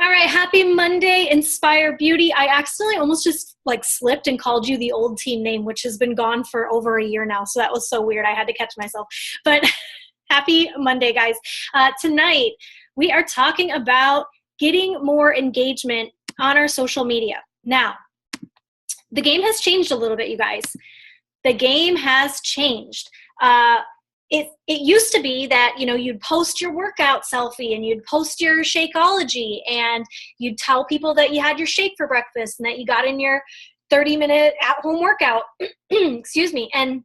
All right, happy Monday, Inspire Beauty. I accidentally almost just like slipped and called you the old team name, which has been gone for over a year now. So that was so weird. I had to catch myself. But happy Monday, guys. Tonight, we are talking about getting more engagement on our social media. Now, the game has changed a little bit, you guys. The game has changed. It used to be that, you know, you'd post your workout selfie and you'd post your Shakeology and you'd tell people that you had your shake for breakfast and that you got in your 30-minute at-home workout. Excuse me. And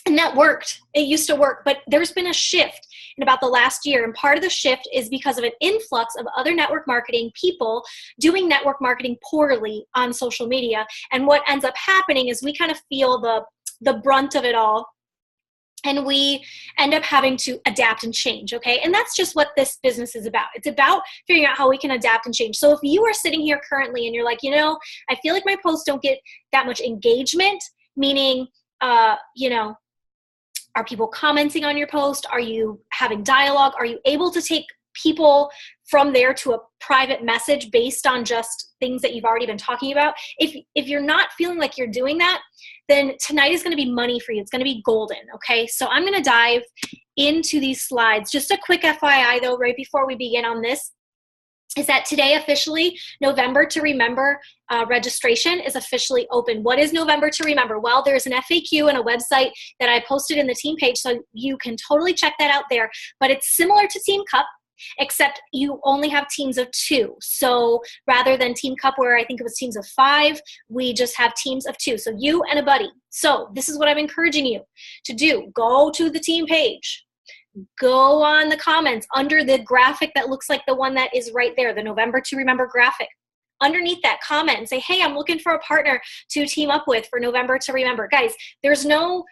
that worked. It used to work. But there's been a shift in about the last year. And part of the shift is because of an influx of other network marketing people doing network marketing poorly on social media. And what ends up happening is we kind of feel the brunt of it all. And we end up having to adapt and change, okay? And that's just what this business is about. It's about figuring out how we can adapt and change. So if you are sitting here currently and you're like, you know, I feel like my posts don't get that much engagement, meaning, you know, are people commenting on your post? Are you having dialogue? Are you able to take people from there to a private message based on just things that you've already been talking about? If you're not feeling like you're doing that, then tonight is going to be money for you. It's going to be golden, okay? So I'm going to dive into these slides. Just a quick FYI though, right before we begin on this, is that today officially November to Remember registration is officially open. What is November to Remember? Well, there's an FAQ and a website that I posted in the team page, so you can totally check that out there. But it's similar to Team Cup, except you only have teams of 2. So rather than Team Cup, where I think it was teams of 5, we just have teams of 2. So you and a buddy. So this is what I'm encouraging you to do. Go to the team page. Go on the comments under the graphic that looks like the one that is right there, the November to Remember graphic. Underneath that, comment and say, hey, I'm looking for a partner to team up with for November to Remember. Guys, there's no,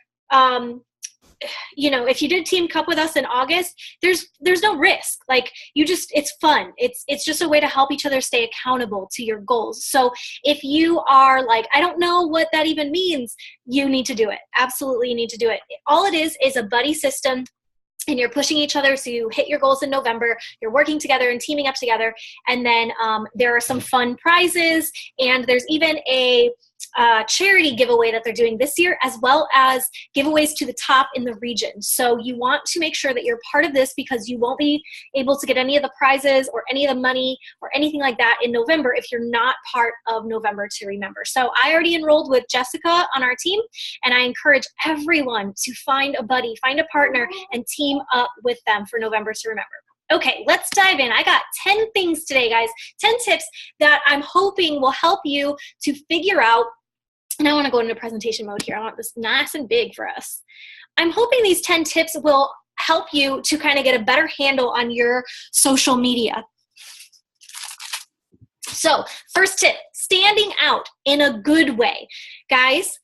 you know, if you did Team Cup with us in August, there's no risk. Like, it's fun. It's just a way to help each other stay accountable to your goals. So if you are like, I don't know what that even means, you need to do it. Absolutely, you need to do it. All it is a buddy system. And you're pushing each other so you hit your goals in November. You're working together and teaming up together. And then there are some fun prizes. And there's even a charity giveaway that they're doing this year, as well as giveaways to the top in the region. So you want to make sure that you're part of this, because you won't be able to get any of the prizes or any of the money or anything like that in November if you're not part of November to Remember. So I already enrolled with Jessica on our team, and I encourage everyone to find a buddy, find a partner, and team up with them for November to Remember. Okay, let's dive in. I got 10 things today, guys, 10 tips that I'm hoping will help you to figure out. And I want to go into presentation mode here. I want this nice and big for us. I'm hoping these 10 tips will help you to kind of get a better handle on your social media. So, first tip, standing out in a good way. Guys,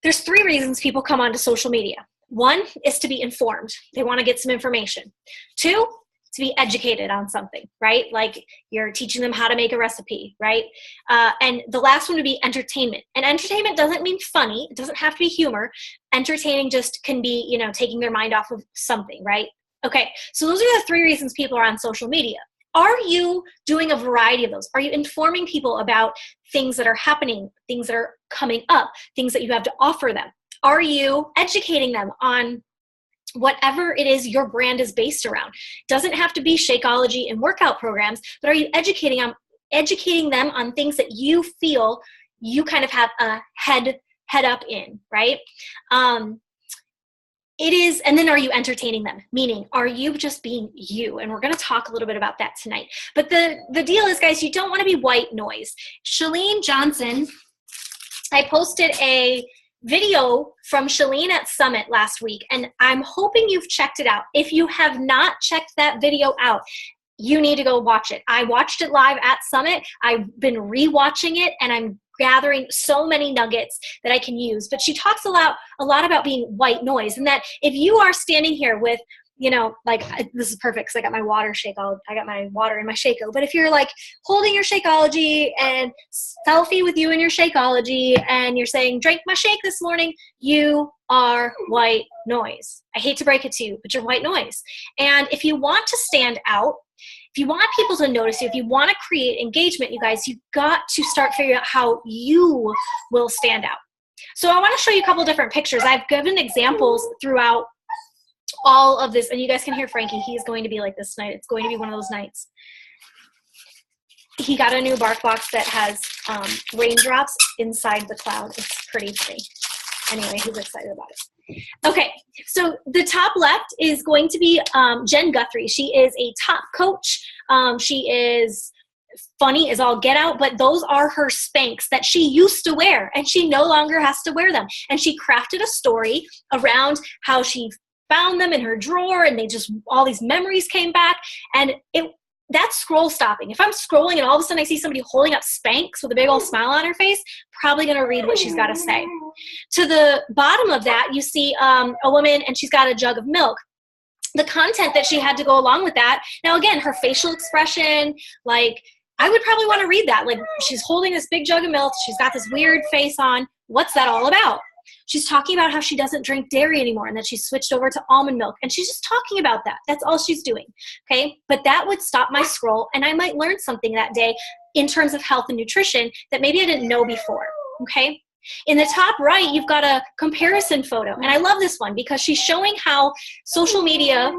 there's 3 reasons people come onto social media. 1 is to be informed. They want to get some information. 2, to be educated on something, right? Like you're teaching them how to make a recipe, right? And the last one would be entertainment. And entertainment doesn't mean funny. It doesn't have to be humor. Entertaining just can be, you know, taking their mind off of something, right? Okay, so those are the 3 reasons people are on social media. Are you doing a variety of those? Are you informing people about things that are happening, things that are coming up, things that you have to offer them? Are you educating them on whatever it is your brand is based around? Doesn't have to be Shakeology and workout programs, but are you educating them on things that you feel you kind of have a head up in, right? It is, and then are you entertaining them? Meaning, are you just being you? And we're going to talk a little bit about that tonight. But the deal is, guys, you don't want to be white noise. Chalene Johnson, I posted a video from Chalene at Summit last week, and I'm hoping you've checked it out. If you have not checked that video out, you need to go watch it. I watched it live at Summit. I've been rewatching it, and I'm gathering so many nuggets that I can use. But she talks a lot about being white noise, and that if you are standing here with, you know, like, this is perfect because I got my water I got my water in my Shakeology. But if you're like holding your Shakeology and selfie with you in your Shakeology and you're saying, drank my shake this morning, you are white noise. I hate to break it to you, but you're white noise. And if you want to stand out, if you want people to notice you, if you want to create engagement, you guys, you've got to start figuring out how you will stand out. So I want to show you a couple different pictures. I've given examples throughout all of this, and you guys can hear Frankie. He's going to be like this tonight. It's going to be one of those nights. He got a new BarkBox that has raindrops inside the cloud. It's pretty funny. Anyway, he's excited about it. Okay, so the top left is going to be Jen Guthrie. She is a top coach. She is funny as all get out, but those are her Spanx that she used to wear, and she no longer has to wear them. And she crafted a story around how she found them in her drawer, and they just, all these memories came back, and that's scroll stopping. If I'm scrolling and all of a sudden I see somebody holding up Spanx with a big old smile on her face, probably going to read what she's got to say. To the bottom of that, you see a woman, and she's got a jug of milk. The content that she had to go along with that. Now, again, her facial expression, like, I would probably want to read that. Like, she's holding this big jug of milk. She's got this weird face on. What's that all about? She's talking about how she doesn't drink dairy anymore and that she switched over to almond milk. And she's just talking about that. That's all she's doing. Okay. But that would stop my scroll, and I might learn something that day in terms of health and nutrition that maybe I didn't know before. Okay. In the top right, you've got a comparison photo. And I love this one because she's showing how social media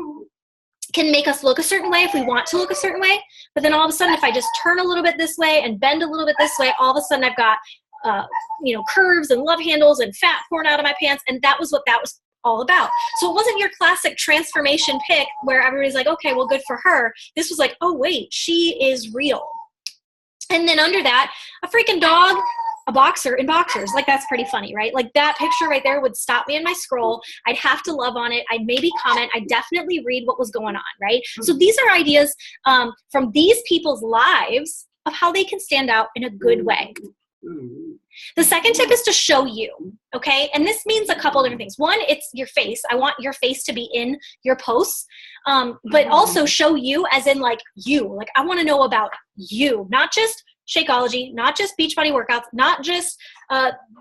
can make us look a certain way if we want to look a certain way. But then all of a sudden, if I just turn a little bit this way and bend a little bit this way, all of a sudden I've got curves and love handles and fat pouring out of my pants. And that was what that was all about. So it wasn't your classic transformation pic where everybody's like, okay, well, good for her. This was like, oh, wait, she is real. And then under that, a freaking dog, a boxer in boxers. Like, that's pretty funny, right? Like, that picture right there would stop me in my scroll. I'd have to love on it. I'd maybe comment. I'd definitely read what was going on, right? So these are ideas from these people's lives of how they can stand out in a good way. The second tip is to show you, okay? And this means a couple different things. One, it's your face. I want your face to be in your posts, but also show you as in like you. Like, I want to know about you, not just Shakeology, not just Beachbody workouts, not just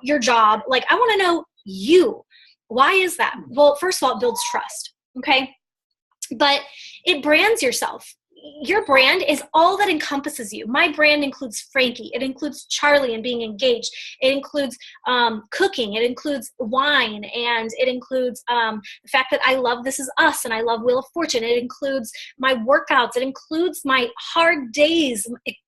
your job. Like, I want to know you. Why is that? Well, first of all, it builds trust, okay? But it brands yourself. Your brand is all that encompasses you. My brand includes Frankie. It includes Charlie and being engaged. It includes cooking. It includes wine. And it includes the fact that I love This Is Us and I love Wheel of Fortune. It includes my workouts. It includes my hard days.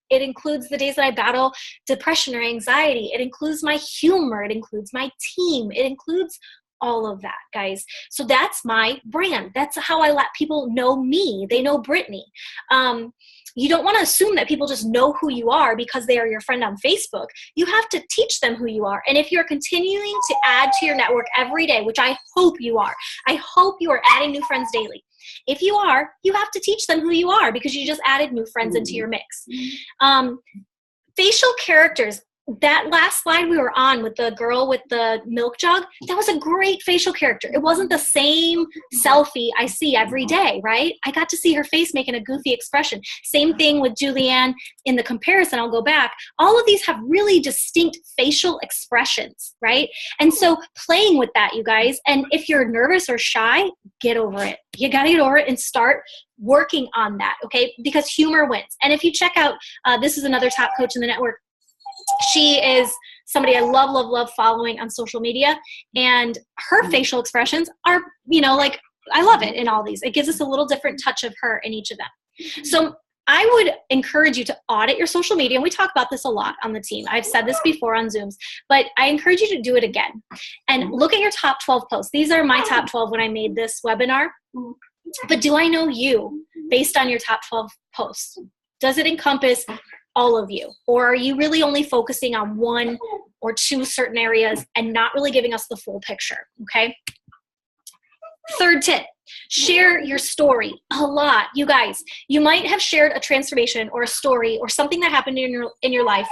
It includes the days that I battle depression or anxiety. It includes my humor. It includes my team. It includes all of that, guys. So that's my brand. That's how I let people know me. They know Brittany. You don't want to assume that people just know who you are because they are your friend on Facebook. You have to teach them who you are. And if you're continuing to add to your network every day, which I hope you are, I hope you are adding new friends daily. If you are, you have to teach them who you are because you just added new friends into your mix. Facial characters. That last slide we were on with the girl with the milk jug, that was a great facial character. It wasn't the same selfie I see every day, right? I got to see her face making a goofy expression. Same thing with Julianne in the comparison. I'll go back. All of these have really distinct facial expressions, right? And so playing with that, you guys, and if you're nervous or shy, get over it. You got to get over it and start working on that, okay? Because humor wins. And if you check out, this is another top coach in the network. She is somebody I love, love, love following on social media. And her facial expressions are, like, I love it in all these. It gives us a little different touch of her in each of them. So I would encourage you to audit your social media. And we talk about this a lot on the team. I've said this before on Zooms, but I encourage you to do it again. And look at your top 12 posts. These are my top 12 when I made this webinar. But do I know you based on your top 12 posts? Does it encompass all of you? Or are you really only focusing on one or two certain areas and not really giving us the full picture? Okay. Third tip, share your story a lot. You guys, you might have shared a transformation or a story or something that happened in your life,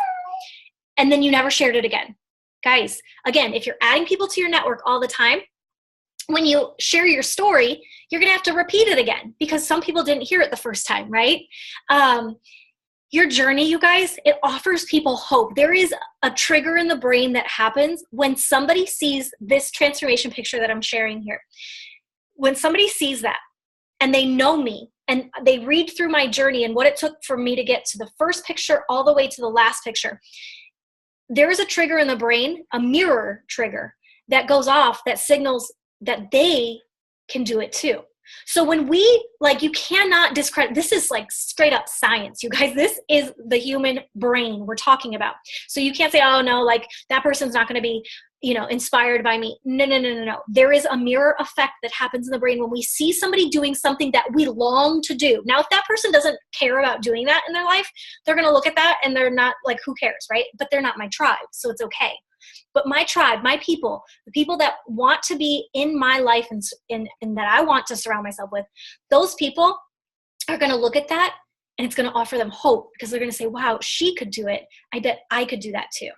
and then you never shared it again. Guys, again, if you're adding people to your network all the time, when you share your story, you're going to have to repeat it again because some people didn't hear it the first time, right? Your journey, you guys, it offers people hope. There is a trigger in the brain that happens when somebody sees this transformation picture that I'm sharing here. When somebody sees that and they know me and they read through my journey and what it took for me to get to the first picture all the way to the last picture, there is a trigger in the brain, a mirror trigger, that goes off that signals that they can do it too. So when we, like, you cannot discredit, this is like straight up science, you guys. This is the human brain we're talking about. So you can't say, oh no, like that person's not going to be, inspired by me. No. There is a mirror effect that happens in the brain when we see somebody doing something that we long to do. Now, if that person doesn't care about doing that in their life, they're going to look at that and they're not like, who cares, right? But they're not my tribe, so it's okay. But my tribe, my people, the people that want to be in my life and that I want to surround myself with, those people are going to look at that and it's going to offer them hope, because they're going to say, wow, she could do it. I bet I could do that too.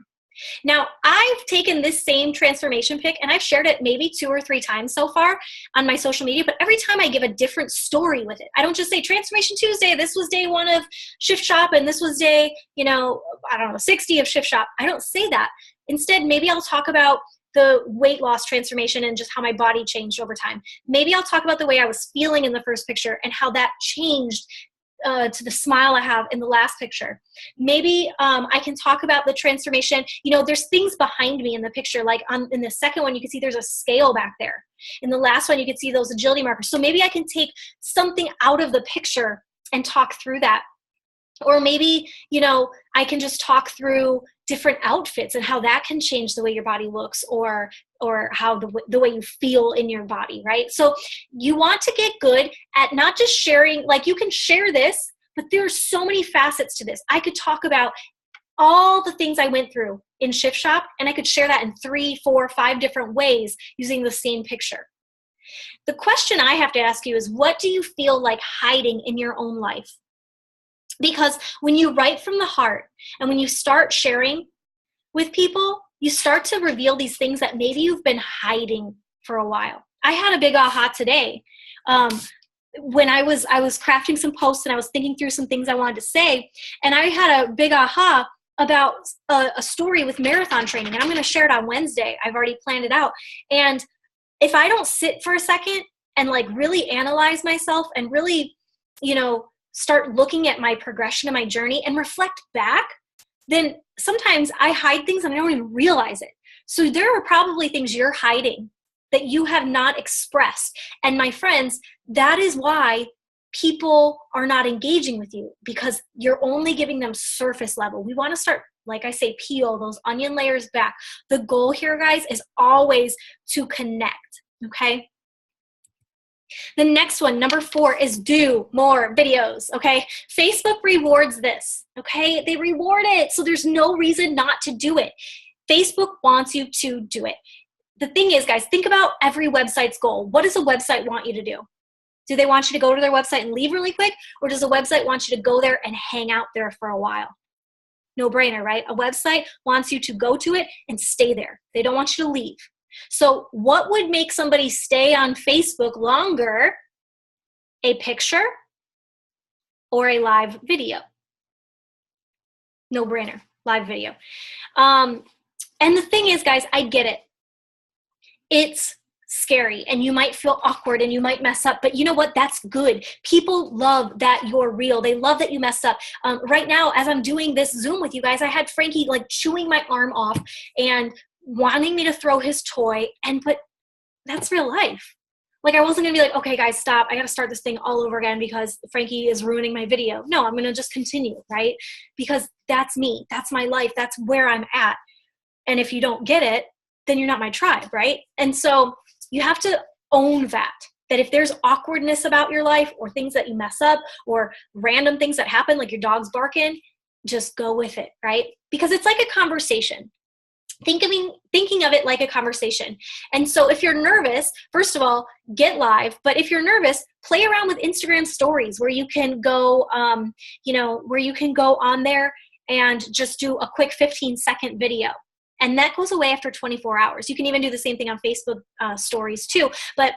Now, I've taken this same transformation pic and I've shared it maybe 2 or 3 times so far on my social media, but every time I give a different story with it. I don't just say Transformation Tuesday, this was day 1 of Shift Shop, and this was day, 60 of Shift Shop. I don't say that. Instead, maybe I'll talk about the weight loss transformation and just how my body changed over time. Maybe I'll talk about the way I was feeling in the first picture and how that changed to the smile I have in the last picture. Maybe I can talk about the transformation. There's things behind me in the picture. Like in the second one, you can see there's a scale back there. In the last one, you can see those agility markers. So maybe I can take something out of the picture and talk through that. Or maybe, I can just talk through different outfits and how that can change the way your body looks, or how the way you feel in your body, right? So you want to get good at not just sharing, like you can share this, but there are so many facets to this. I could talk about all the things I went through in Shift Shop, and I could share that in 3, 4, 5 different ways using the same picture. The question I have to ask you is, what do you feel like hiding in your own life? Because when you write from the heart and when you start sharing with people, you start to reveal these things that maybe you've been hiding for a while. I had a big aha today. When I was crafting some posts and I was thinking through some things I wanted to say, and I had a big aha about a story with marathon training, and I'm going to share it on Wednesday. I've already planned it out. And if I don't sit for a second and like really analyze myself and really, start looking at my progression and my journey and reflect back, then sometimes I hide things and I don't even realize it. So there are probably things you're hiding that you have not expressed. And my friends, that is why people are not engaging with you, because you're only giving them surface level. We want to start, like I say, peel those onion layers back. The goal here, guys, is always to connect, okay? The next one, number 4, is do more videos, okay? Facebook rewards this, okay? They reward it, so there's no reason not to do it. Facebook wants you to do it. The thing is, guys, think about every website's goal. What does a website want you to do? Do they want you to go to their website and leave really quick? Or does a website want you to go there and hang out there for a while? No brainer, right? A website wants you to go to it and stay there. They don't want you to leave. So what would make somebody stay on Facebook longer? A picture or a live video? No brainer, live video. And the thing is, guys, I get it. It's scary and you might feel awkward and you might mess up, but you know what? That's good. People love that you're real. They love that you messed up. Right now, as I'm doing this Zoom with you guys, I had Frankie like chewing my arm off and wanting me to throw his toy, but that's real life. Like, I wasn't gonna be like, okay guys, stop, I gotta start this thing all over again because Frankie is ruining my video. No, I'm gonna just continue, right? Because that's me, that's my life, that's where I'm at. And if you don't get it, then you're not my tribe, right? And so you have to own that if there's awkwardness about your life or things that you mess up or random things that happen, like your dog's barking, just go with it, right? Because it's like a conversation. Thinking of it like a conversation. And so if you're nervous, first of all, get live. But if you're nervous, play around with Instagram stories where you can go, where you can go on there and just do a quick 15-second video. And that goes away after 24 hours. You can even do the same thing on Facebook stories too. But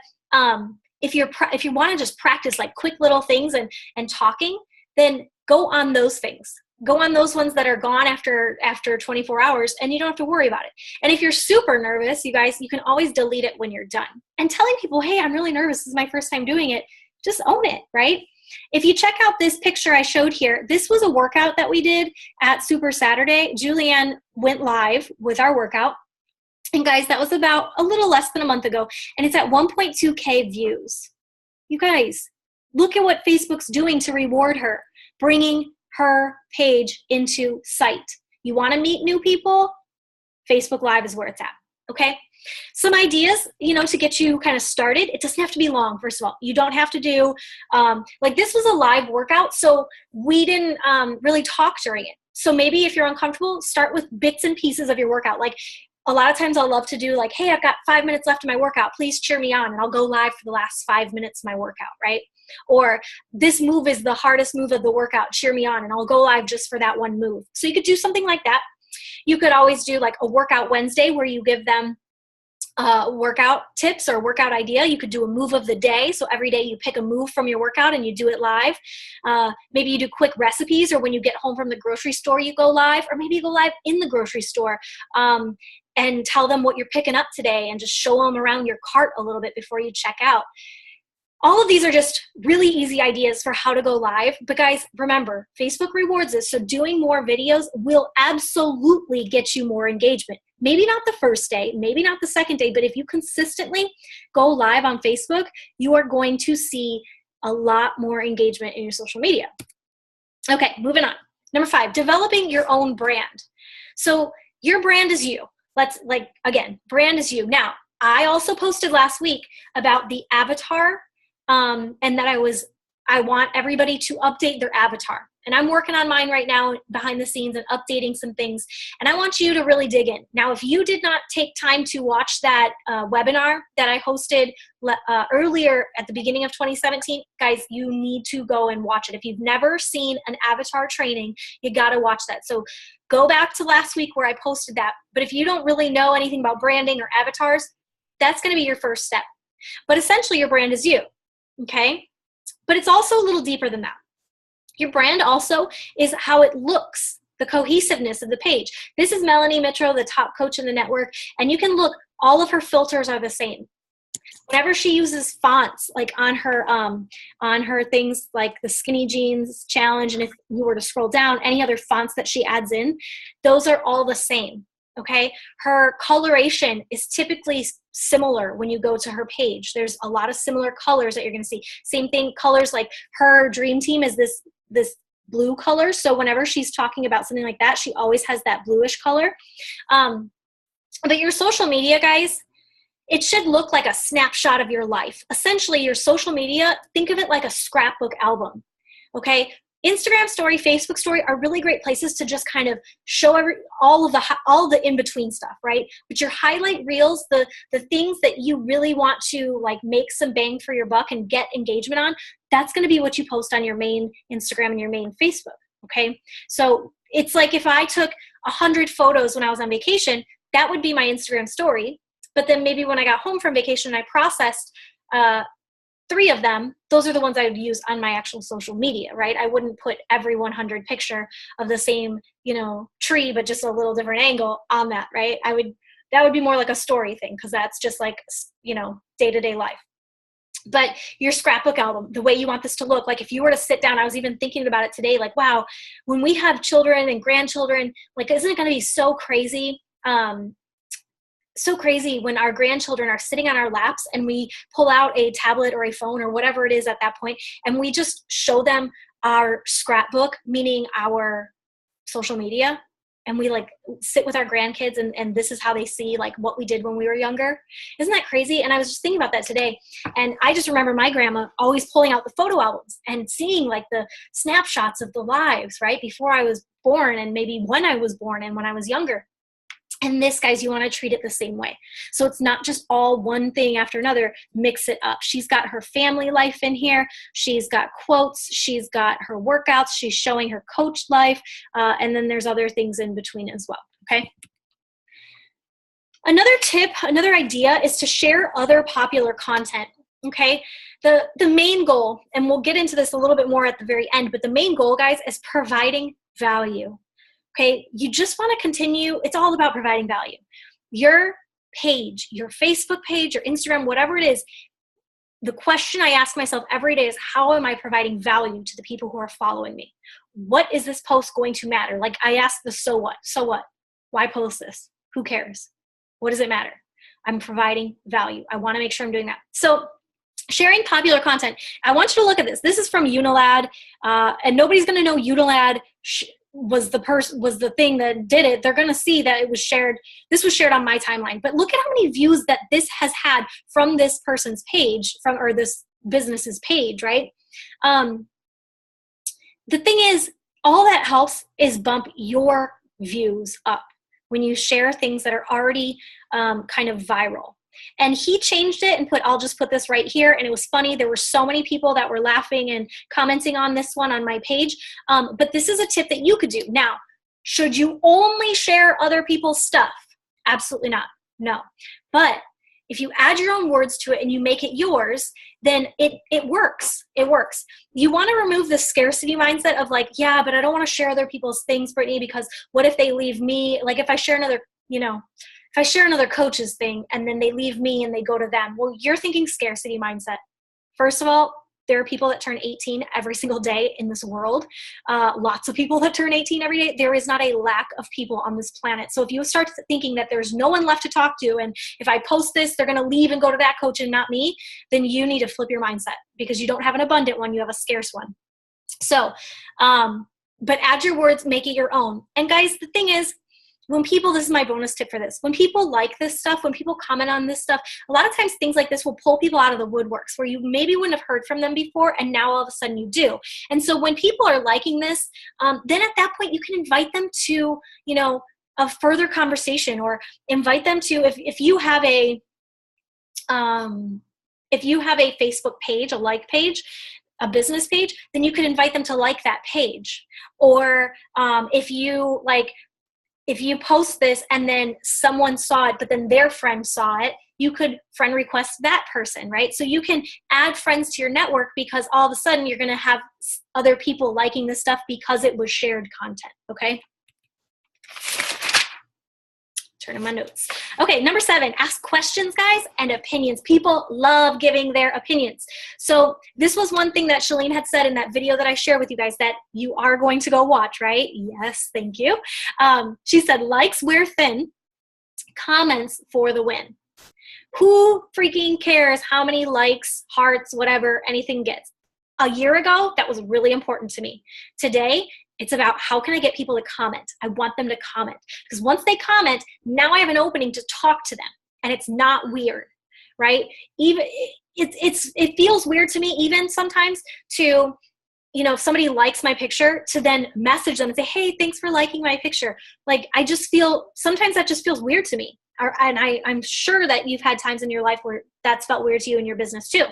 if you want to just practice like quick little things and talking, then go on those things. Go on those ones that are gone after 24 hours and you don't have to worry about it. And if you're super nervous, you guys, you can always delete it when you're done. And telling people, hey, I'm really nervous, this is my first time doing it, just own it, right? If you check out this picture I showed here, this was a workout that we did at Super Saturday. Julianne went live with our workout. And guys, that was about a little less than a month ago, and it's at 1.2K views. You guys, look at what Facebook's doing to reward her, bringing her page into sight. You want to meet new people? Facebook Live is where it's at, okay? Some ideas, to get you kind of started. It doesn't have to be long, first of all. You don't have to do, like this was a live workout, so we didn't really talk during it. So maybe if you're uncomfortable, start with bits and pieces of your workout. Like a lot of times I'll love to do like, hey, I've got 5 minutes left of my workout. Please cheer me on. And I'll go live for the last 5 minutes of my workout, right? Or this move is the hardest move of the workout. Cheer me on. And I'll go live just for that one move. So you could do something like that. You could always do like a workout Wednesday where you give them workout tips or workout idea. You could do a move of the day. So every day you pick a move from your workout and you do it live. Maybe you do quick recipes, or when you get home from the grocery store, you go live, or maybe you go live in the grocery store and tell them what you're picking up today and just show them around your cart a little bit before you check out. All of these are just really easy ideas for how to go live. But guys, remember, Facebook rewards this. So doing more videos will absolutely get you more engagement. Maybe not the first day, maybe not the second day, but if you consistently go live on Facebook, you are going to see a lot more engagement in your social media. Okay, moving on. Number 5, developing your own brand. So your brand is you. Again, brand is you. Now, I also posted last week about the avatar and that I want everybody to update their avatar. And I'm working on mine right now behind the scenes and updating some things. And I want you to really dig in. Now, if you did not take time to watch that webinar that I hosted earlier at the beginning of 2017, guys, you need to go and watch it. If you've never seen an avatar training, you got to watch that. So go back to last week where I posted that. But if you don't really know anything about branding or avatars, that's going to be your first step. But essentially, your brand is you, okay? But it's also a little deeper than that. Your brand also is how it looks, the cohesiveness of the page. This is Melanie Mitro, the top coach in the network, and you can look, all of her filters are the same. Whenever she uses fonts, like on her things like the Skinny Jeans Challenge, and if you were to scroll down, any other fonts that she adds in, those are all the same, okay? Her coloration is typically similar when you go to her page. There's a lot of similar colors that you're going to see. Same thing, colors, like her dream team is this blue color. So whenever she's talking about something like that, she always has that bluish color. But your social media, guys, it should look like a snapshot of your life. Essentially, your social media, think of it like a scrapbook album, okay? Instagram story, Facebook story are really great places to just kind of show all the in-between stuff, right? But your highlight reels, the things that you really want to like make some bang for your buck and get engagement on, that's going to be what you post on your main Instagram and your main Facebook, okay? So it's like if I took 100 photos when I was on vacation, that would be my Instagram story. But then maybe when I got home from vacation, I processed 3 of them, those are the ones I would use on my actual social media, right? I wouldn't put every 100 picture of the same, tree, but just a little different angle on that, right? That would be more like a story thing, because that's just like, day-to-day life. But your scrapbook album, the way you want this to look, like if you were to sit down, I was even thinking about it today, like, wow, when we have children and grandchildren, like, isn't it going to be so crazy? So crazy when our grandchildren are sitting on our laps and we pull out a tablet or a phone or whatever it is at that point, and we just show them our scrapbook, meaning our social media, and we like sit with our grandkids and this is how they see like what we did when we were younger. Isn't that crazy? And I was just thinking about that today, and I just remember my grandma always pulling out the photo albums and seeing like the snapshots of the lives, right, before I was born, and maybe when I was born and when I was younger. And this, guys, you want to treat it the same way. So it's not just all one thing after another. Mix it up. She's got her family life in here. She's got quotes. She's got her workouts. She's showing her coach life. And then there's other things in between as well, okay? Another tip, another idea is to share other popular content, okay? The main goal, and we'll get into this a little bit more at the very end, but the main goal, guys, is providing value. Okay, you just want to continue. It's all about providing value. Your page, your Facebook page, your Instagram, whatever it is, the question I ask myself every day is, how am I providing value to the people who are following me? What is this post going to matter? Like I ask the so what? So what? Why post this? Who cares? What does it matter? I'm providing value. I want to make sure I'm doing that. So sharing popular content. I want you to look at this. This is from Unilad, and nobody's going to know Unilad was the thing that did it. They're going to see that it was shared. This was shared on my timeline. But look at how many views that this has had from this person's page, or this business's page, right? The thing is, all that helps is bump your views up when you share things that are already kind of viral. And he changed it and I'll just put this right here. And it was funny. There were so many people that were laughing and commenting on this one on my page. But this is a tip that you could do. Now, should you only share other people's stuff? Absolutely not. No. But if you add your own words to it and you make it yours, then it works. It works. You want to remove the scarcity mindset of like, yeah, but I don't want to share other people's things, Brittany, because what if they leave me? Like if I share another, if I share another coach's thing and then they leave me and they go to them, well, you're thinking scarcity mindset. First of all, there are people that turn 18 every single day in this world. Lots of people that turn 18 every day. There is not a lack of people on this planet. So if you start thinking that there's no one left to talk to, and if I post this, they're going to leave and go to that coach and not me, then you need to flip your mindset, because you don't have an abundant one, you have a scarce one. So, but add your words, make it your own. And guys, the thing is, when people, this is my bonus tip for this, when people like this stuff, when people comment on this stuff, a lot of times things like this will pull people out of the woodworks where you maybe wouldn't have heard from them before, and now all of a sudden you do. And so when people are liking this, then at that point you can invite them to, a further conversation, or invite them to, if you have a Facebook page, a like page, a business page, then you could invite them to like that page. Or if you post this and then someone saw it, but then their friend saw it, you could friend request that person, right? So you can add friends to your network, because all of a sudden you're going to have other people liking this stuff because it was shared content, okay? Turn in my notes. Okay, number 7, ask questions, guys, and opinions. People love giving their opinions. So this was one thing that Chalene had said in that video that I shared with you guys that you are going to go watch, right? Yes, thank you. She said, likes wear thin, comments for the win. Who freaking cares how many likes, hearts, whatever, anything gets? A year ago, that was really important to me. Today, it's about how can I get people to comment? I want them to comment, because once they comment, now I have an opening to talk to them, and it's not weird, right? Even it feels weird to me even sometimes to, if somebody likes my picture, to then message them and say, hey, thanks for liking my picture. Like sometimes that just feels weird to me. And I'm sure that you've had times in your life where that's felt weird to you in your business too.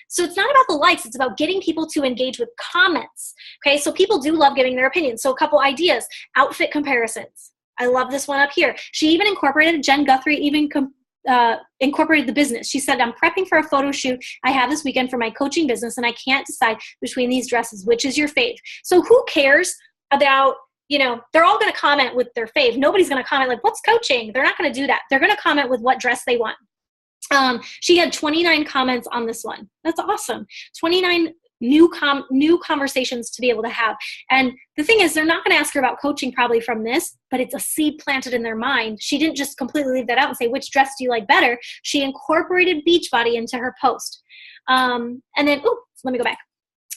So it's not about the likes, it's about getting people to engage with comments. Okay, so people do love giving their opinions. So a couple ideas: outfit comparisons. I love this one up here. She even incorporated, Jen Guthrie even incorporated the business. She said, I'm prepping for a photo shoot I have this weekend for my coaching business, and I can't decide between these dresses. Which is your fave? So who cares about, they're all going to comment with their fave. Nobody's going to comment like, what's coaching? They're not going to do that. They're going to comment with what dress they want. She had 29 comments on this one. That's awesome. 29 new conversations to be able to have. And the thing is, they're not going to ask her about coaching probably from this, but it's a seed planted in their mind. She didn't just completely leave that out and say, which dress do you like better? She incorporated Beachbody into her post. And then, let me go back.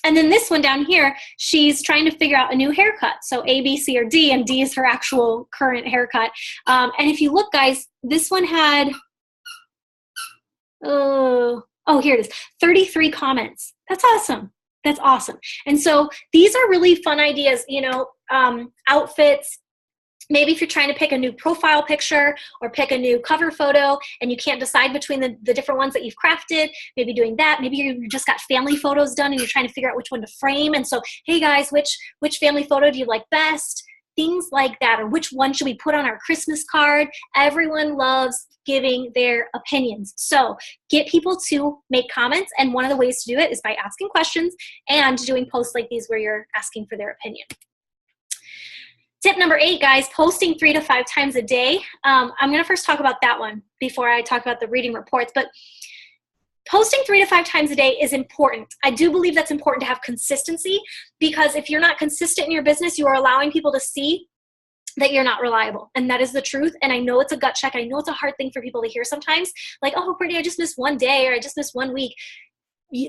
And then this one down here, she's trying to figure out a new haircut. So A, B, C, or D, and D is her actual current haircut. And if you look, guys, this one had, here it is, 33 comments. That's awesome. That's awesome. And so these are really fun ideas, outfits. Maybe if you're trying to pick a new profile picture or pick a new cover photo and you can't decide between the different ones that you've crafted, maybe doing that. Maybe you just got family photos done and you're trying to figure out which one to frame. And so, hey guys, which family photo do you like best? Things like that. Or which one should we put on our Christmas card? Everyone loves giving their opinions. So get people to make comments. And one of the ways to do it is by asking questions and doing posts like these where you're asking for their opinion. Tip number 8, guys, posting 3 to 5 times a day. I'm going to first talk about that one before I talk about the reading reports. But Posting 3 to 5 times a day is important. I do believe that's important to have consistency, because if you're not consistent in your business, you are allowing people to see that you're not reliable. And that is the truth. And I know it's a gut check. I know it's a hard thing for people to hear sometimes. Like, oh, Brittany, I just missed one day, or I just missed 1 week.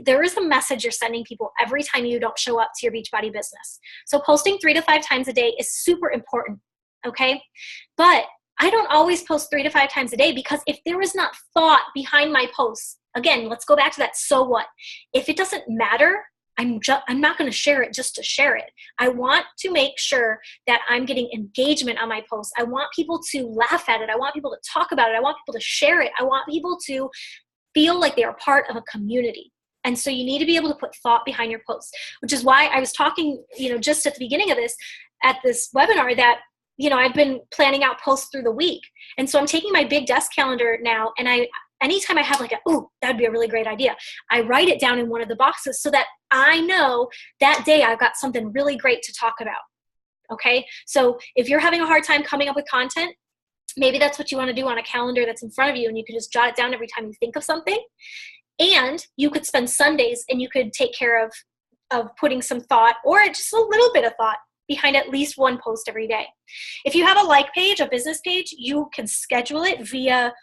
There is a message you're sending people every time you don't show up to your Beachbody business. So posting 3 to 5 times a day is super important, okay? But I don't always post 3 to 5 times a day, because if there is not thought behind my posts, again, let's go back to that so what. If it doesn't matter, I'm not going to share it just to share it. I want to make sure that I'm getting engagement on my posts. I want people to laugh at it. I want people to talk about it. I want people to share it. I want people to feel like they are part of a community. And so you need to be able to put thought behind your posts, which is why I was talking, just at the beginning of this, at this webinar, that, I've been planning out posts through the week. And so I'm taking my big desk calendar now, and anytime I have like that'd be a really great idea, I write it down in one of the boxes so that I know that day I've got something really great to talk about. Okay. So if you're having a hard time coming up with content, maybe that's what you want to do on a calendar that's in front of you, and you can just jot it down every time you think of something. And you could spend Sundays and you could take care of putting some thought, or just a little bit of thought, behind at least one post every day. If you have a like page, a business page, you can schedule it via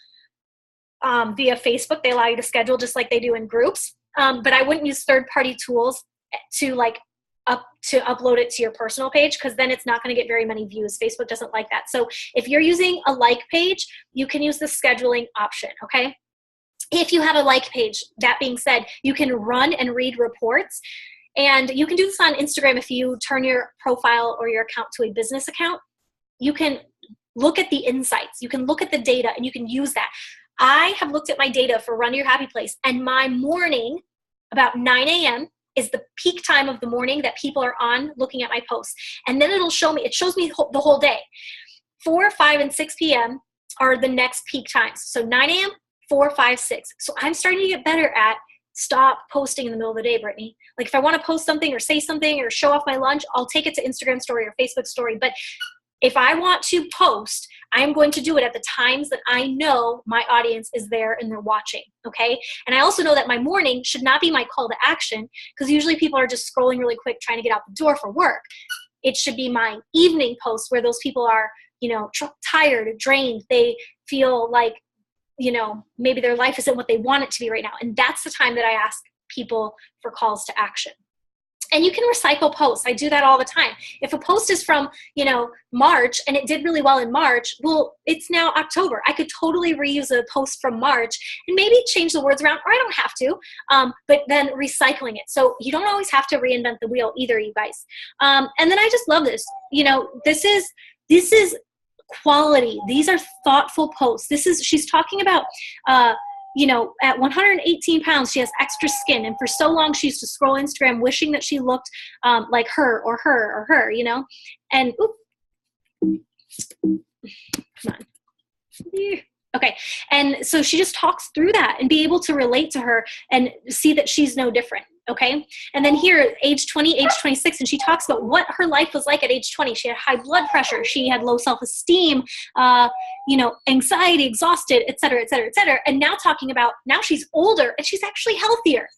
Facebook. They allow you to schedule just like they do in groups. But I wouldn't use third-party tools to upload it to your personal page, because then it's not going to get very many views. Facebook doesn't like that. So if you're using a like page, you can use the scheduling option, okay? If you have a like page, that being said, you can run and read reports. And you can do this on Instagram. If you turn your profile or your account to a business account, you can look at the insights. You can look at the data, and you can use that. I have looked at my data for Run to Your Happy Place, and my morning, about 9 a.m., is the peak time of the morning that people are on looking at my posts. And then it shows me the whole day. 4, 5, and 6 p.m. are the next peak times. So 9 a.m., 4, 5, 6. So I'm starting to get better at stop posting in the middle of the day, Brittany. Like if I want to post something or say something or show off my lunch, I'll take it to Instagram story or Facebook story. But if I want to post, I'm going to do it at the times that I know my audience is there and they're watching, okay? And I also know that my morning should not be my call to action, because usually people are just scrolling really quick trying to get out the door for work. It should be my evening post where those people are, tired, drained. They feel like, maybe their life isn't what they want it to be right now. And that's the time that I ask people for calls to action. And you can recycle posts. I do that all the time. If a post is from, March and it did really well in March, well, it's now October. I could totally reuse a post from March and maybe change the words around, or I don't have to, but then recycling it. So you don't always have to reinvent the wheel either, you guys. And then I just love this. This is quality. These are thoughtful posts. She's talking about, at 118 pounds, she has extra skin. And for so long, she used to scroll Instagram wishing that she looked like her, and come on. Okay. And so she just talks through that and be able to relate to her and see that she's no different. Okay. And then here, age 20, age 26, and she talks about what her life was like at age 20. She had high blood pressure. She had low self-esteem, anxiety, exhausted, et cetera, et cetera, et cetera. And now talking about now she's older and she's actually healthier.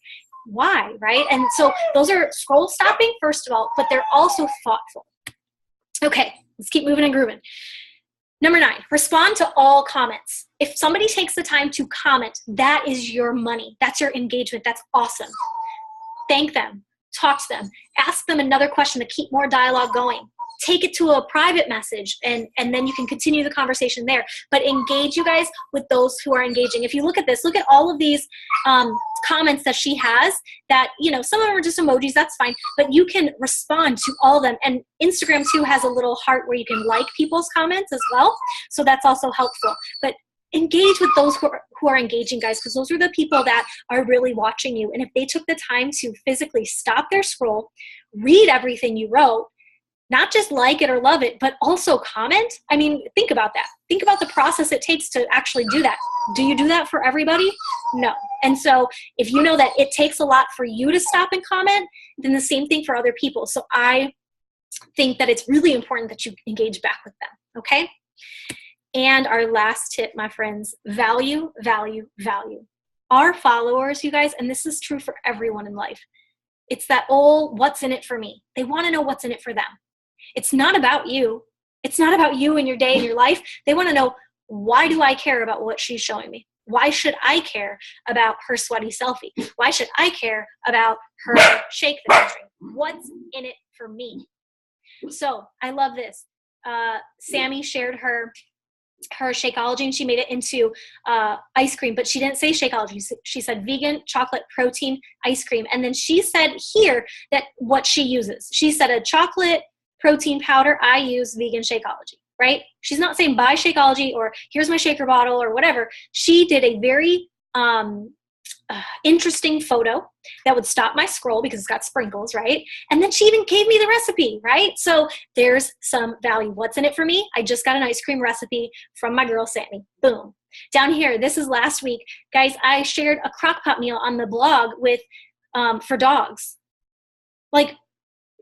Why? Right. And so those are scroll stopping, first of all, but they're also thoughtful. Okay. Let's keep moving and grooving. Number 9, respond to all comments. If somebody takes the time to comment, that is your money. That's your engagement. That's awesome. Thank them. Talk to them. Ask them another question to keep more dialogue going. Take it to a private message, and then you can continue the conversation there. But engage, you guys, with those who are engaging. If you look at this, look at all of these comments that she has that, some of them are just emojis, that's fine, but you can respond to all of them. And Instagram too has a little heart where you can like people's comments as well. So that's also helpful. But engage with those who are engaging, guys, because those are the people that are really watching you. And if they took the time to physically stop their scroll, read everything you wrote, not just like it or love it, but also comment. I mean, think about that. Think about the process it takes to actually do that. Do you do that for everybody? No. And so if you know that it takes a lot for you to stop and comment, then the same thing for other people. So I think that it's really important that you engage back with them. Okay. And our last tip, my friends, value, value, value. our followers, you guys, and this is true for everyone in life, it's that old what's in it for me. They want to know what's in it for them. It's not about you. It's not about you and your day and your life. They want to know, why do I care about what she's showing me? Why should I care about her sweaty selfie? Why should I care about her shake that she drinks? What's in it for me? So I love this. Sammy shared her Shakeology, and she made it into ice cream, but she didn't say Shakeology. She said vegan chocolate protein ice cream. And then she said here that what she uses. She said a chocolate protein powder. I use vegan Shakeology, right? She's not saying buy Shakeology or here's my shaker bottle or whatever. She did a very interesting photo that would stop my scroll because it's got sprinkles, right? And then she even gave me the recipe, right? So there's some value. What's in it for me? I just got an ice cream recipe from my girl Sammy. Boom. Down here, this is last week. Guys, I shared a crock pot meal on the blog with for dogs. Like,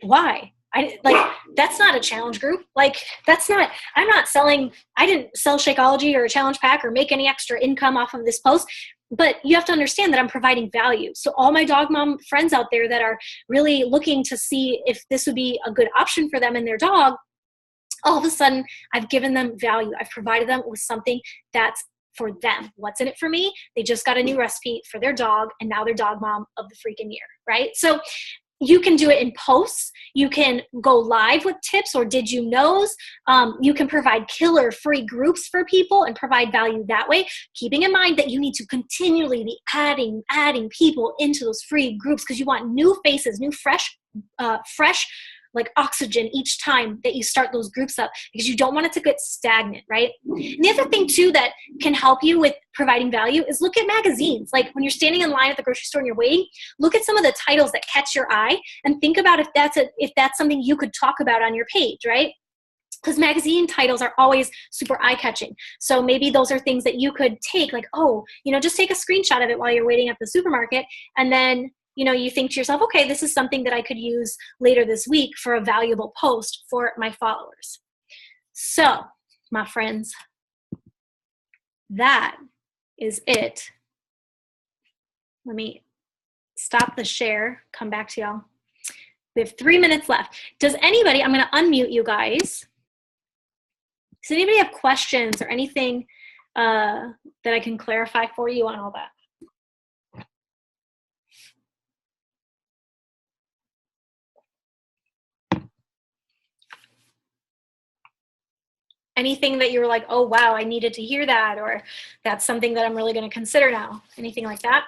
why? That's not a challenge group. Like, I'm not selling, I didn't sell Shakeology or a challenge pack or make any extra income off of this post. But you have to understand that I'm providing value. So all my dog mom friends out there that are really looking to see if this would be a good option for them and their dog, all of a sudden I've given them value. I've provided them with something that's for them. What's in it for me? They just got a new recipe for their dog, and now they're dog mom of the freaking year, right? So you can do it in posts. You can go live with tips or did you knows. You can provide killer free groups for people and provide value that way, keeping in mind that you need to continually be adding people into those free groups because you want new faces, new fresh like oxygen each time that you start those groups up because you don't want it to get stagnant, right? And the other thing too that can help you with providing value is look at magazines. Like when you're standing in line at the grocery store and you're waiting, look at some of the titles that catch your eye and think about if that's something you could talk about on your page, right? Because magazine titles are always super eye-catching. So maybe those are things that you could take, like, just take a screenshot of it while you're waiting at the supermarket, and then you think to yourself, okay, this is something that I could use later this week for a valuable post for my followers. So, my friends, that is it. Let me stop the share, come back to y'all. We have 3 minutes left. Does anybody, I'm going to unmute you guys. Does anybody have questions or anything that I can clarify for you on all that? Anything that you were like, oh, wow, I needed to hear that, or that's something that I'm really going to consider now? Anything like that?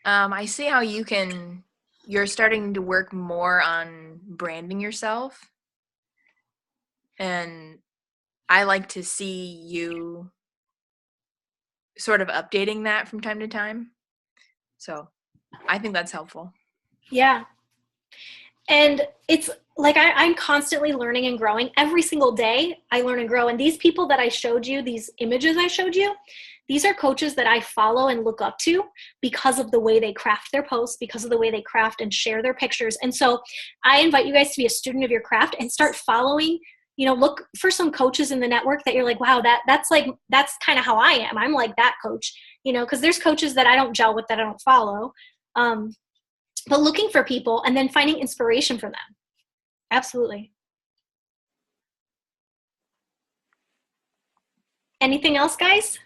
I see how you're starting to work more on branding yourself. And I like to see you sort of updating that from time to time. So I think that's helpful. Yeah. And it's like I'm constantly learning and growing. Every single day I learn and grow. And these people that I showed you, these images I showed you, these are coaches that I follow and look up to because of the way they craft their posts, because of the way they craft and share their pictures. And so I invite you guys to be a student of your craft and start following, look for some coaches in the network that you're like, wow, that's kind of how I am. I'm like that coach, because there's coaches that I don't gel with that I don't follow. But looking for people and then finding inspiration from them. Absolutely. Anything else, guys?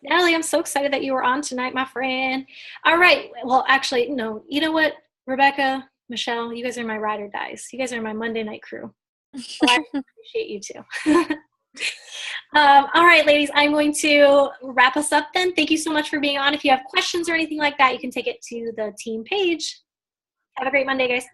Natalie, I'm so excited that you were on tonight, my friend. All right. Well, actually, no. You know what, Rebecca, Michelle, you guys are my ride or dies. You guys are my Monday night crew. So I appreciate you too. All right, ladies, I'm going to wrap us up then. Thank you so much for being on. If you have questions or anything like that, you can take it to the team page. Have a great Monday, guys.